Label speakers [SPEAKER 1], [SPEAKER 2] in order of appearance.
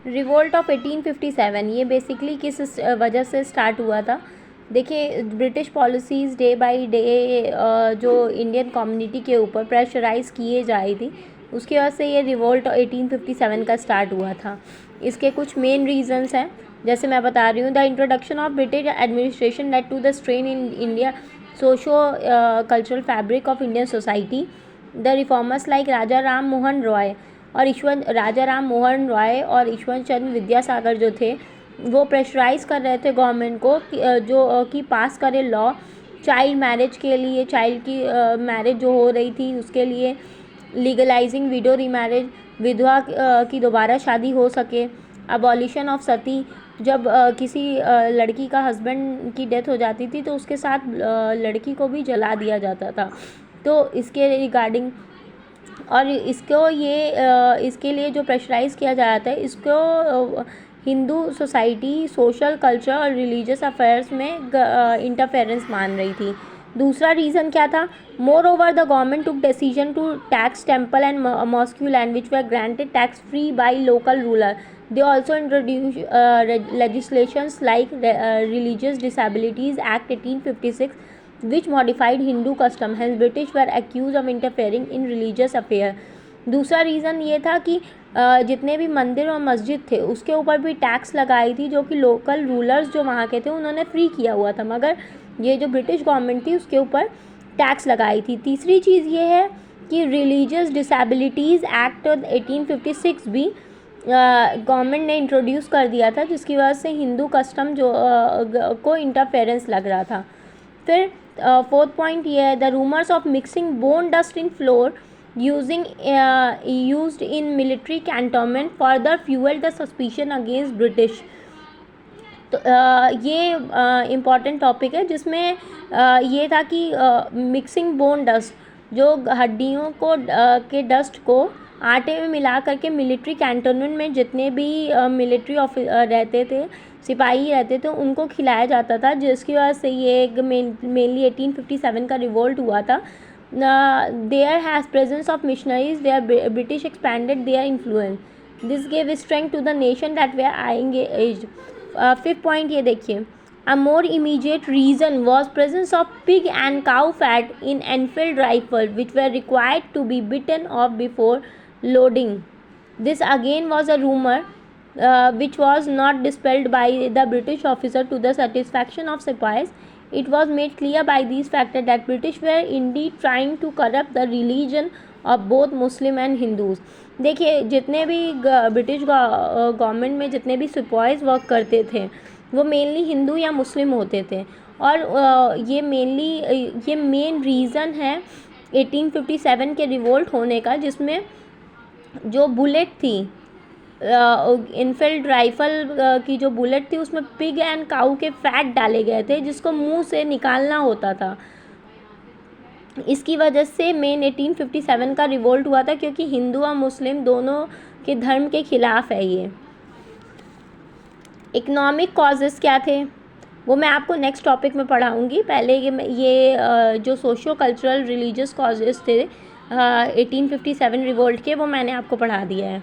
[SPEAKER 1] Revolt of 1857 ये basically किस वजह से स्टार्ट हुआ था? देखिए, British policies day by day जो इंडियन कम्युनिटी के ऊपर प्रेशराइज़ किए जा रही थी, उसकी वजह से ये रिवोल्ट 1857 का स्टार्ट हुआ था। इसके कुछ मेन रीजंस हैं, जैसे मैं बता रही हूँ। The introduction of British administration led to the strain in India socio cultural fabric of Indian society. The reformers like Raja Ram Mohan Roy और ईश्वर चंद्र विद्यासागर जो थे, वो प्रेशराइज़ कर रहे थे गवर्नमेंट को कि पास करे लॉ चाइल्ड मैरिज के लिए, चाइल्ड की मैरिज जो हो रही थी उसके लिए, लीगलाइजिंग विडो रीमैरिज, विधवा की दोबारा शादी हो सके, अबॉलिशन ऑफ सती, जब किसी लड़की का हस्बैंड की डेथ हो जाती थी तो उसके साथ लड़की को भी जला दिया जाता था। तो इसके रिगार्डिंग और इसके लिए जो प्रेशराइज़ किया जा रहा था, इसको हिंदू सोसाइटी सोशल कल्चर और रिलीजियस अफेयर्स में इंटरफेरेंस मान रही थी। दूसरा रीज़न क्या था? Moreover the government took decision to tax temple and mosque land which were granted tax free by local ruler. They also introduced legislations like Religious Disabilities Act 1856, which modified Hindu custom. Hence, British were accused of interfering in religious affair. दूसरा reason ये था कि जितने भी मंदिर और मस्जिद थे उसके ऊपर भी टैक्स लगाई थी, जो कि लोकल रूलर्स जो वहाँ के थे उन्होंने फ्री किया हुआ था, मगर ये जो ब्रिटिश गवर्नमेंट थी उसके ऊपर टैक्स लगाई थी। तीसरी चीज़ ये है कि रिलीजियस डिसेबिलिटीज़ एक्ट 1856 भी गवर्नमेंट ने इंट्रोड्यूस कर दिया था, जिसकी वजह से हिंदू कस्टम जो को इंटरफेरेंस लग रहा था। फिर फोर्थ पॉइंट ये है, the rumours of mixing bone dust in flour used in military cantonment further fuelled the suspicion against British. तो ये इम्पॉर्टेंट टॉपिक है, जिसमें ये था कि मिक्सिंग बोन डस्ट, जो हड्डियों को के डस्ट को आटे में मिला करके मिलिट्री कैंटोनमेंट में जितने भी मिलिट्री रहते थे, सिपाही रहते थे, उनको खिलाया जाता था, जिसकी वजह से ये एक मेनली 1857 का रिवोल्ट हुआ था। There has presence of missionaries, there British expanded their influence, this gave strength to the nation that way are engaged. Fifth point ये देखिए, a more immediate reason was presence of pig and cow fat in Enfield rifle, which were required to be bitten off before loading. This again was a rumor which was not dispelled by the British officer to the satisfaction of sepoys. It was made clear by these factors that British were indeed trying to corrupt the religion of both Muslim and Hindus. देखिए, जितने भी British government में जितने भी सिपाहीज work करते थे वो mainly Hindu या मुस्लिम होते थे, और ये मेन रीज़न है 1857 के रिवोल्ट होने का, जिसमें जो बुलेट थी, इनफील्ड राइफल की जो बुलेट थी उसमें पिग एंड काऊ के फैट डाले गए थे, जिसको मुंह से निकालना होता था। इसकी वजह से मेन 1857 का रिवोल्ट हुआ था, क्योंकि हिंदू और मुस्लिम दोनों के धर्म के खिलाफ है ये। इकोनॉमिक कॉजेज़ क्या थे वो मैं आपको नेक्स्ट टॉपिक में पढ़ाऊँगी। पहले ये जो सोशो कल्चरल रिलीजियस कॉजेज़ थे 1857 रिवोल्ट के, वो मैंने आपको पढ़ा दिया है।